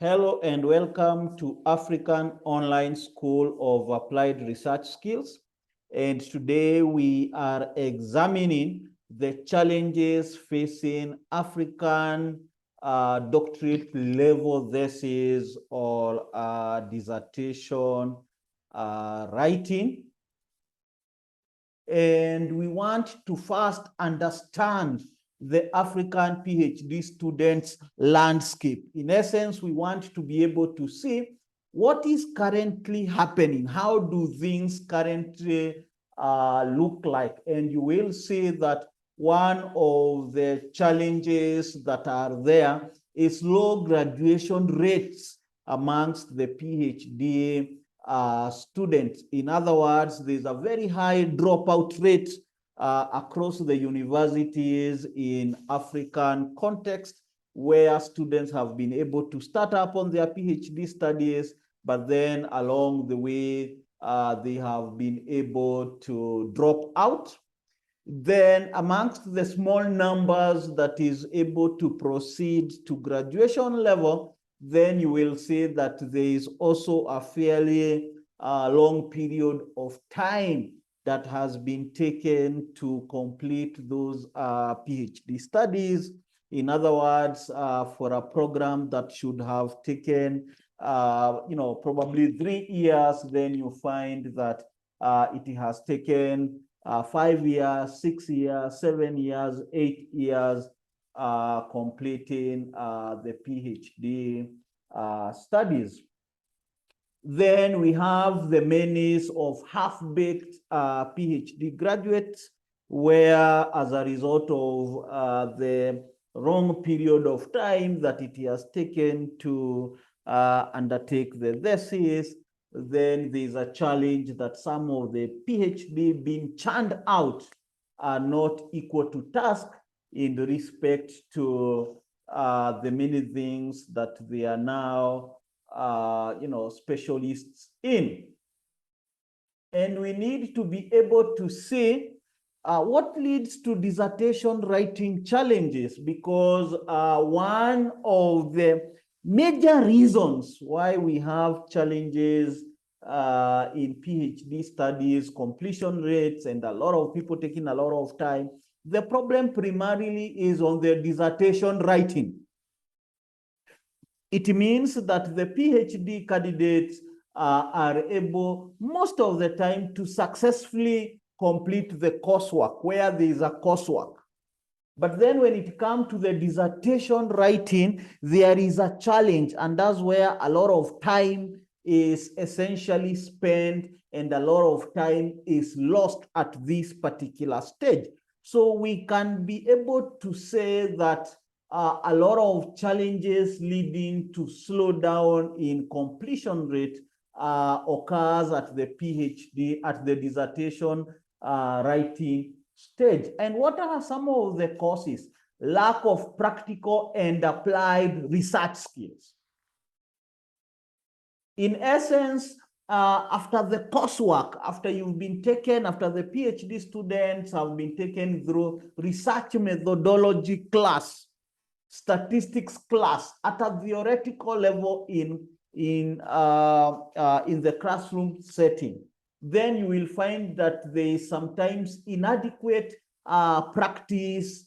Hello and welcome to African Online School of Applied Research Skills. And today we are examining the challenges facing African doctorate level thesis or dissertation writing. And we want to first understand the African PhD students' landscape. In essence, we want to be able to see what is currently happening. How do things currently look like? And you will see that one of the challenges that are there is low graduation rates amongst the PhD students. In other words, there's a very high dropout rate across the universities in African context, where students have been able to start up on their PhD studies, but then along the way, they have been able to drop out. Then amongst the small numbers that is able to proceed to graduation level, then you will see that there is also a fairly long period of time that has been taken to complete those PhD studies. In other words, for a program that should have taken, probably 3 years, then you find that it has taken 5 years, 6 years, 7 years, 8 years completing the PhD studies. Then we have the menace of half-baked PhD graduates, where as a result of the long period of time that it has taken to undertake the thesis, then there's a challenge that some of the PhD being churned out are not equal to task in respect to the many things that they are now specialists in. And we need to be able to see what leads to dissertation writing challenges, because one of the major reasons why we have challenges in PhD studies, completion rates, and a lot of people taking a lot of time, the problem primarily is on the dissertation writing. It means that the PhD candidates are able most of the time to successfully complete the coursework where there is a coursework. But then when it comes to the dissertation writing, there is a challenge, and that's where a lot of time is essentially spent and a lot of time is lost at this particular stage. So we can be able to say that a lot of challenges leading to slow down in completion rate occurs at the PhD, at the dissertation writing stage. And what are some of the causes? Lack of practical and applied research skills. In essence, after the coursework, after you've been taken, after the PhD students have been taken through research methodology class, statistics class at a theoretical level in the classroom setting, then you will find that there is sometimes inadequate practice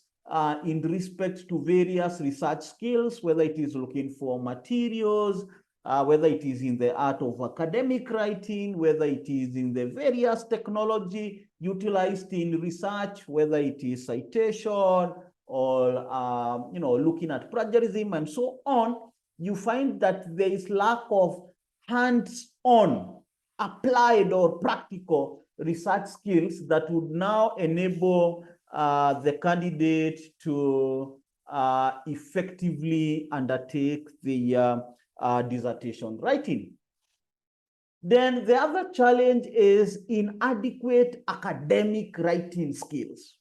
in respect to various research skills, whether it is looking for materials, whether it is in the art of academic writing, whether it is in the various technology utilized in research, whether it is citation or looking at plagiarism and so on. You find that there is lack of hands-on, applied or practical research skills that would now enable the candidate to effectively undertake the dissertation writing. Then the other challenge is inadequate academic writing skills.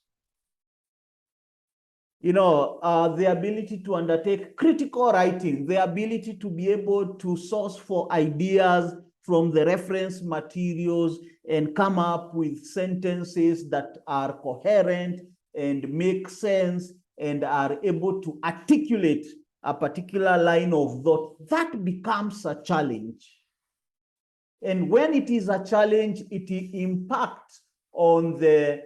The ability to undertake critical writing, the ability to be able to source for ideas from the reference materials and come up with sentences that are coherent and make sense and are able to articulate a particular line of thought, that becomes a challenge. And when it is a challenge, it impacts on the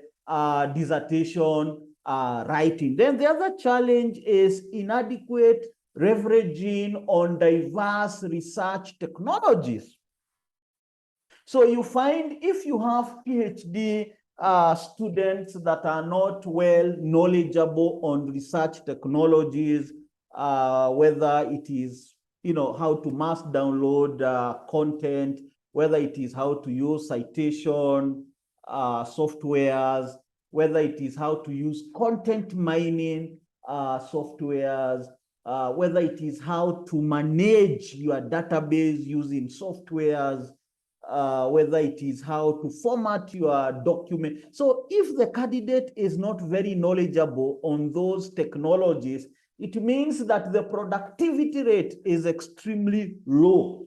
dissertation writing. Then the other challenge is inadequate leveraging on diverse research technologies. So you find if you have PhD students that are not well knowledgeable on research technologies, whether it is how to mass download content, whether it is how to use citation softwares, whether it is how to use content mining softwares, whether it is how to manage your database using softwares, whether it is how to format your document. So if the candidate is not very knowledgeable on those technologies, it means that the productivity rate is extremely low,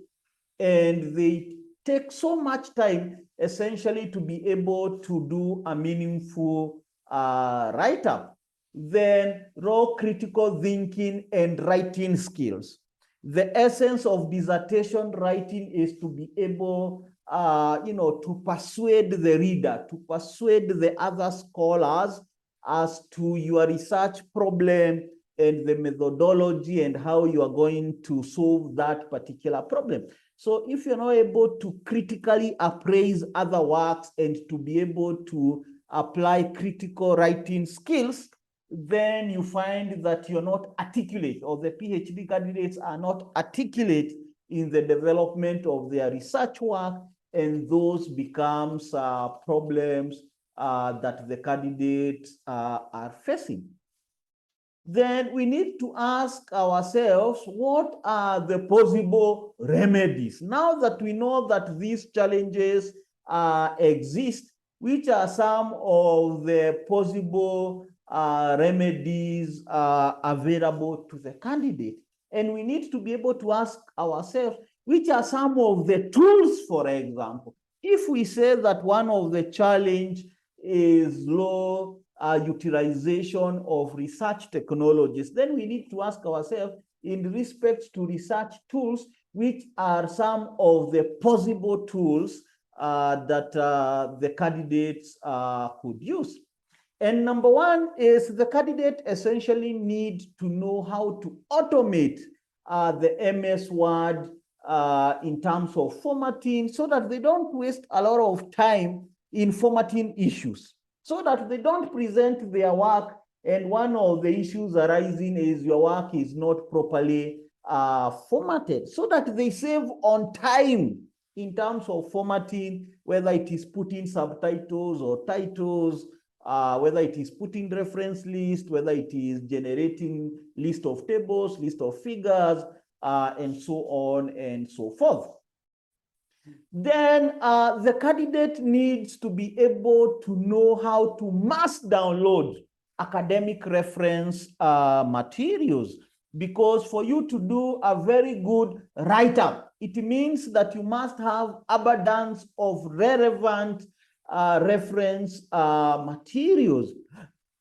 and they take so much time essentially to be able to do a meaningful write-up. Then raw critical thinking and writing skills. The essence of dissertation writing is to be able to persuade the reader, to persuade the other scholars as to your research problem and the methodology and how you are going to solve that particular problem. So if you're not able to critically appraise other works and to be able to apply critical writing skills, then you find that you're not articulate, or the PhD candidates are not articulate in the development of their research work, and those becomes problems that the candidates are facing. Then we need to ask ourselves, what are the possible remedies? Now that we know that these challenges exist, which are some of the possible remedies available to the candidate? And we need to be able to ask ourselves, which are some of the tools, for example? If we say that one of the challenge is low utilization of research technologies, then we need to ask ourselves, in respect to research tools, which are some of the possible tools that the candidates could use. And number one is the candidate essentially need to know how to automate the MS Word in terms of formatting, so that they don't waste a lot of time in formatting issues, so that they don't present their work and one of the issues arising is your work is not properly formatted, so that they save on time in terms of formatting, whether it is putting subtitles or titles, whether it is putting reference list, whether it is generating list of tables, list of figures, and so on and so forth. Then the candidate needs to be able to know how to mass download academic reference materials, because for you to do a very good write-up, it means that you must have abundance of relevant reference materials.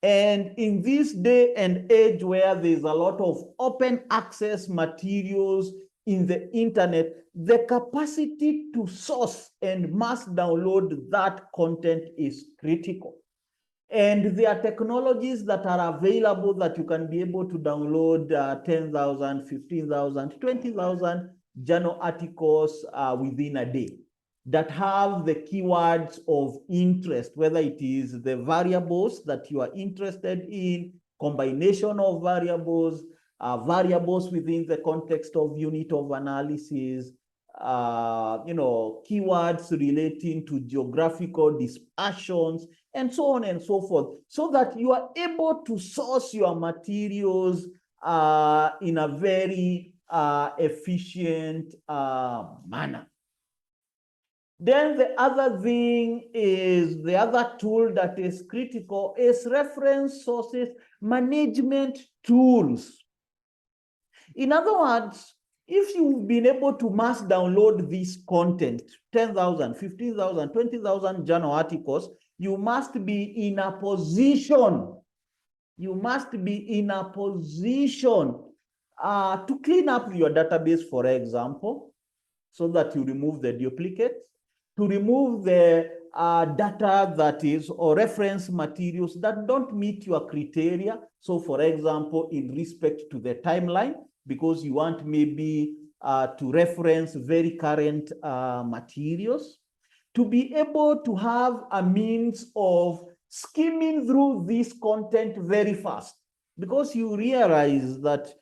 And in this day and age where there's a lot of open access materials in the internet, the capacity to source and mass download that content is critical. And there are technologies that are available that you can be able to download 10,000, 15,000, 20,000 journal articles within a day that have the keywords of interest, whether it is the variables that you are interested in, combination of variables, variables within the context of unit of analysis, keywords relating to geographical dispersions, and so on and so forth, so that you are able to source your materials in a very efficient manner. Then the other thing is, the other tool that is critical is reference sources management tools. In other words, if you've been able to mass download this content, 10,000, 15,000, 20,000 journal articles, you must be in a position to clean up your database, for example, so that you remove the duplicates, to remove the data that is, or reference materials that don't meet your criteria. So for example, in respect to the timeline, because you want maybe to reference very current materials, to be able to have a means of skimming through this content very fast, because you realize that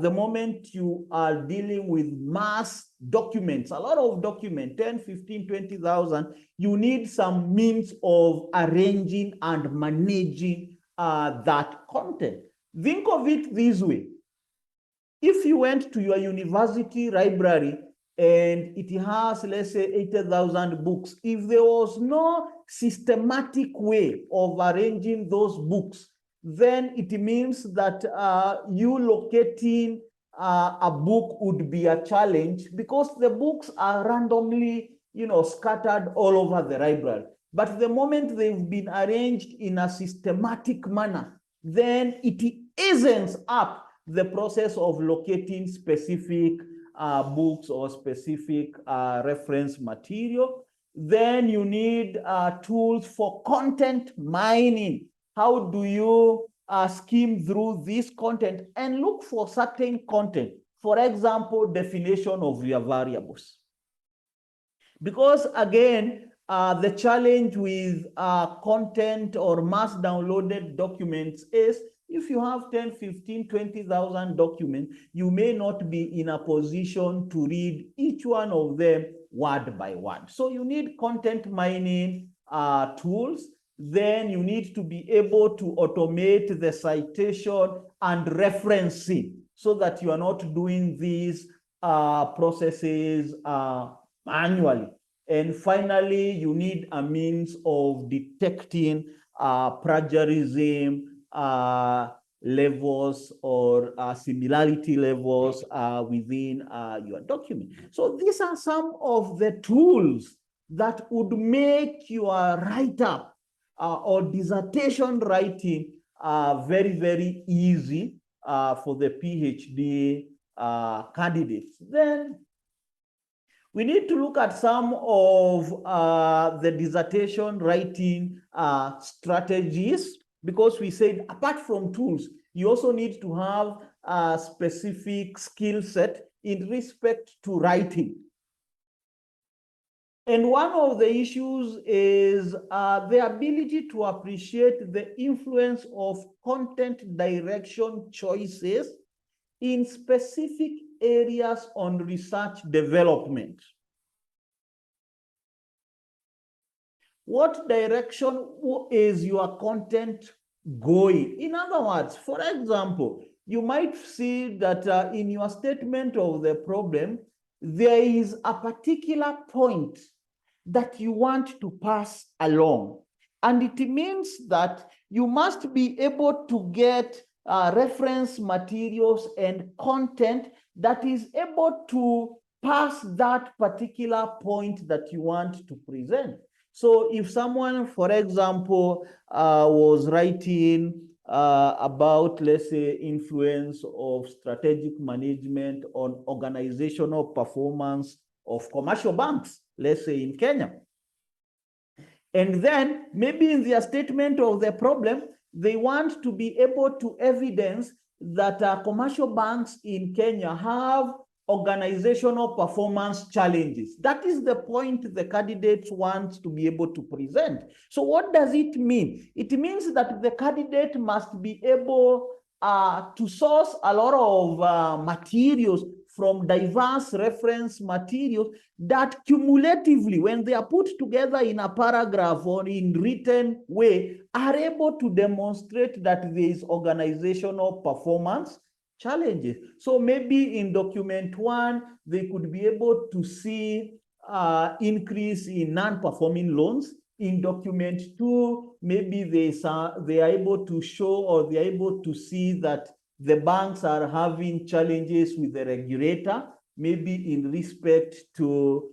the moment you are dealing with mass documents, a lot of documents, 10, 15, 20,000, you need some means of arranging and managing that content. Think of it this way. If you went to your university library and it has, let's say, 80,000 books, if there was no systematic way of arranging those books, then it means that you locating a book would be a challenge, because the books are randomly, scattered all over the library. But the moment they've been arranged in a systematic manner, then it eases up the process of locating specific books or specific reference material. Then you need tools for content mining. How do you skim through this content and look for certain content? For example, definition of your variables. Because again, the challenge with content or mass downloaded documents is, if you have 10, 15, 20,000 documents, you may not be in a position to read each one of them word by word. So you need content mining tools. Then you need to be able to automate the citation and referencing, so that you are not doing these processes manually. And finally, you need a means of detecting plagiarism levels or similarity levels within your document. So these are some of the tools that would make your write-up or dissertation writing very, very easy for the PhD candidates. Then we need to look at some of the dissertation writing strategies, because we said apart from tools, you also need to have a specific skill set in respect to writing. And one of the issues is the ability to appreciate the influence of content direction choices in specific areas on research development. What direction is your content going? In other words, for example, you might see that in your statement of the problem, there is a particular point that you want to pass along. And it means that you must be able to get reference materials and content that is able to pass that particular point that you want to present. So if someone, for example, was writing about, let's say, influence of strategic management on organizational performance of commercial banks, let's say in Kenya, and then maybe in their statement of the problem, they want to be able to evidence that commercial banks in Kenya have organizational performance challenges. That is the point the candidates want to be able to present. So what does it mean? It means that the candidate must be able to source a lot of materials from diverse reference materials that cumulatively, when they are put together in a paragraph or in written way, are able to demonstrate that there is organizational performance challenges. So maybe in document 1, they could be able to see increase in non-performing loans. In document 2, maybe they are able to show, or they are able to see that the banks are having challenges with the regulator, maybe in respect to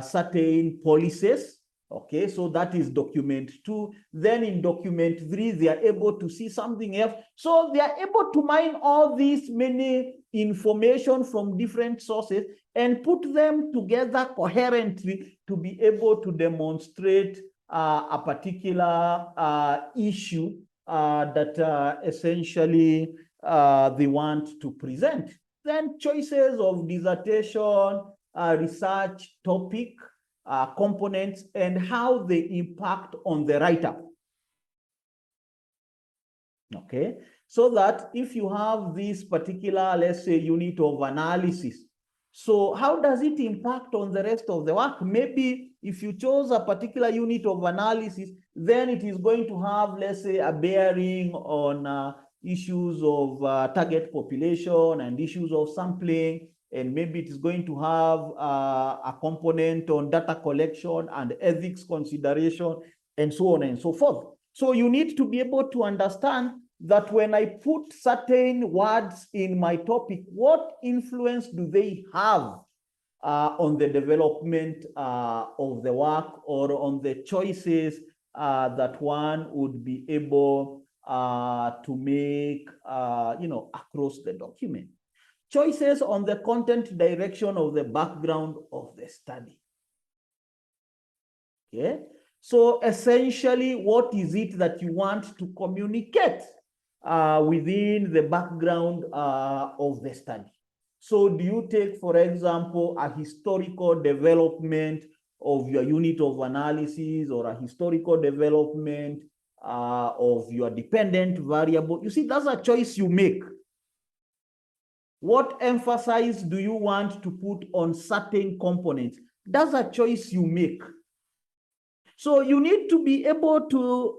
certain policies Okay, so that is document 2. Then in document 3, they are able to see something else. So they are able to mine all these many information from different sources and put them together coherently to be able to demonstrate a particular issue that essentially they want to present. Then choices of dissertation, research topic, components, and how they impact on the writer. Okay, so that if you have this particular, let's say, unit of analysis, so how does it impact on the rest of the work? Maybe if you chose a particular unit of analysis, then it is going to have, let's say, a bearing on issues of target population and issues of sampling, and maybe it is going to have a component on data collection and ethics consideration, and so on and so forth. So you need to be able to understand that when I put certain words in my topic, what influence do they have on the development of the work, or on the choices that one would be able to make, across the document. Choices on the content direction of the background of the study. Okay, so essentially, what is it that you want to communicate within the background of the study? So do you take, for example, a historical development of your unit of analysis, or a historical development of your dependent variable? You see, that's a choice you make. What emphasis do you want to put on certain components? That's a choice you make. So you need to be able to,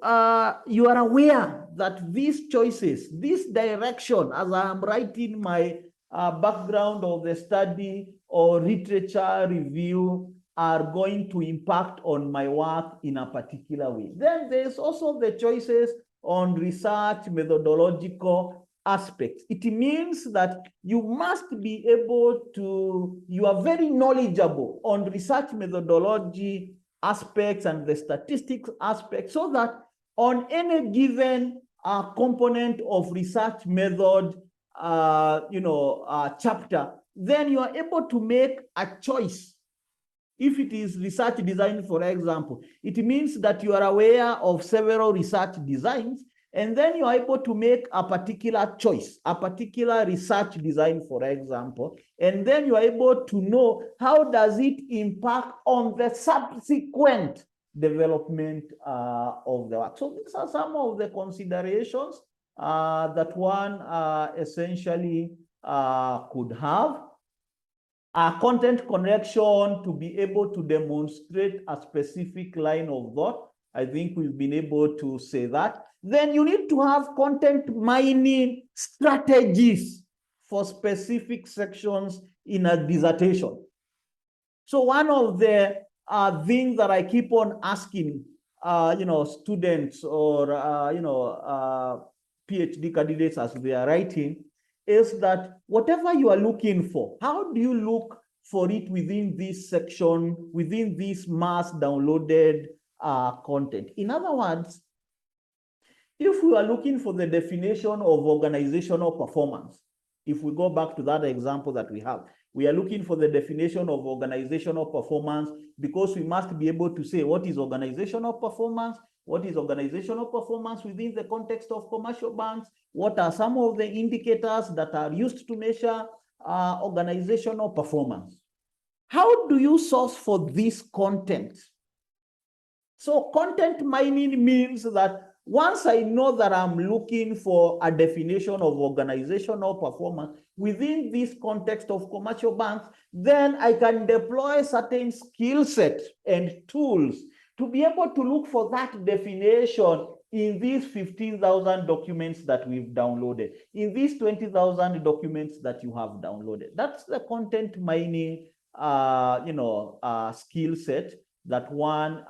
you are aware that these choices, this direction, as I am writing my background of the study or literature review, are going to impact on my work in a particular way. Then there's also the choices on research methodological aspects. It means that you must be able to, you are very knowledgeable on research methodology aspects and the statistics aspects, so that on any given component of research method, chapter, then you are able to make a choice. If it is research design, for example, it means that you are aware of several research designs, and then you are able to make a particular choice, a particular research design, for example, and then you are able to know how does it impact on the subsequent development of the work. So these are some of the considerations that one essentially could have. Content connection, to be able to demonstrate a specific line of thought. I think we've been able to say that. Then you need to have content mining strategies for specific sections in a dissertation. So one of the things that I keep on asking, students or, PhD candidates as they are writing, is that whatever you are looking for, how do you look for it within this section, within this mass downloaded content? In other words, if we are looking for the definition of organizational performance, if we go back to that example that we have, we are looking for the definition of organizational performance, because we must be able to say what is organizational performance, what is organizational performance within the context of commercial banks, what are some of the indicators that are used to measure organizational performance. How do you source for this content? So content mining means that once I know that I'm looking for a definition of organizational performance within this context of commercial banks, then I can deploy certain skill sets and tools to be able to look for that definition in these 15,000 documents that we've downloaded, in these 20,000 documents that you have downloaded. That's the content mining, skill set that one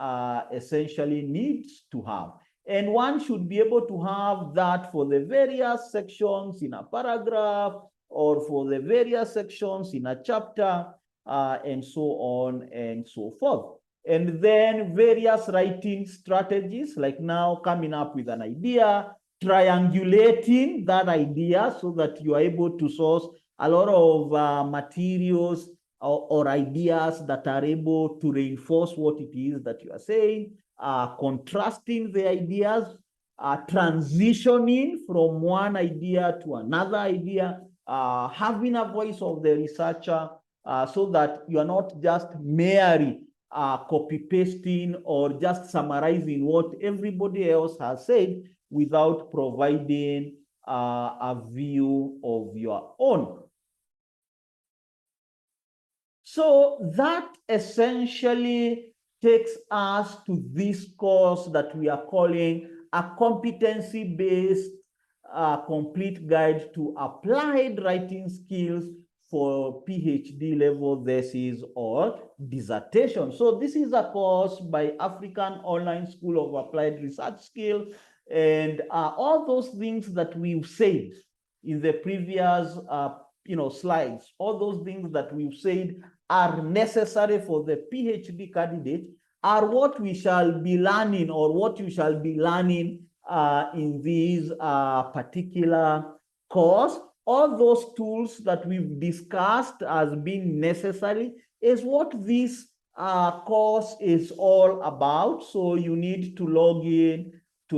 essentially needs to have. And one should be able to have that for the various sections in a paragraph, or for the various sections in a chapter, and so on and so forth. and then various writing strategies, like now coming up with an idea, triangulating that idea so that you are able to source a lot of materials or ideas that are able to reinforce what it is that you are saying, contrasting the ideas, transitioning from one idea to another idea, having a voice of the researcher, so that you are not just merely copy pasting or just summarizing what everybody else has said without providing a view of your own. So that essentially takes us to this course that we are calling a competency-based complete guide to applied writing skills for PhD level thesis or dissertation. So this is a course by African Online School of Applied Research Skill, and all those things that we've said in the previous slides, all those things that we've said are necessary for the PhD candidate are what we shall be learning, or what you shall be learning in this particular course. All those tools that we've discussed as being necessary is what this course is all about. So you need to log in to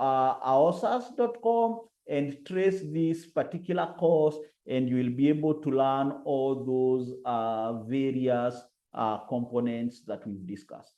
aosars.com and trace this particular course, and you will be able to learn all those various components that we've discussed.